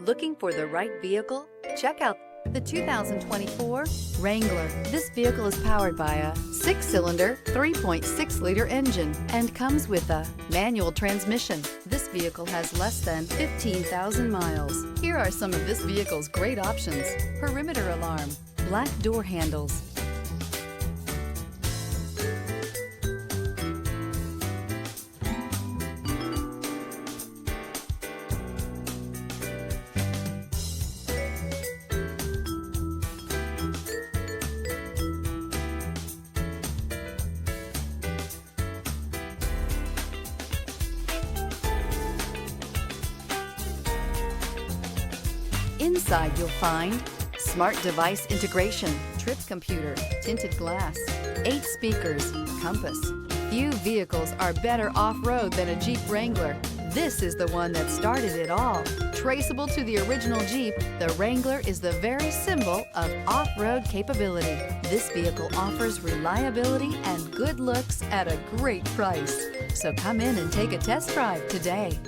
Looking for the right vehicle? Check out the 2024 Wrangler. This vehicle is powered by a 6-cylinder, 3.6-liter engine and comes with a manual transmission. This vehicle has less than 15,000 miles. Here are some of this vehicle's great options: perimeter alarm, black door handles, Inside you'll find smart device integration, trip computer, tinted glass, 8 speakers, compass. Few vehicles are better off-road than a Jeep Wrangler. This is the one that started it all. Traceable to the original Jeep, the Wrangler is the very symbol of off-road capability. This vehicle offers reliability and good looks at a great price. So come in and take a test drive today.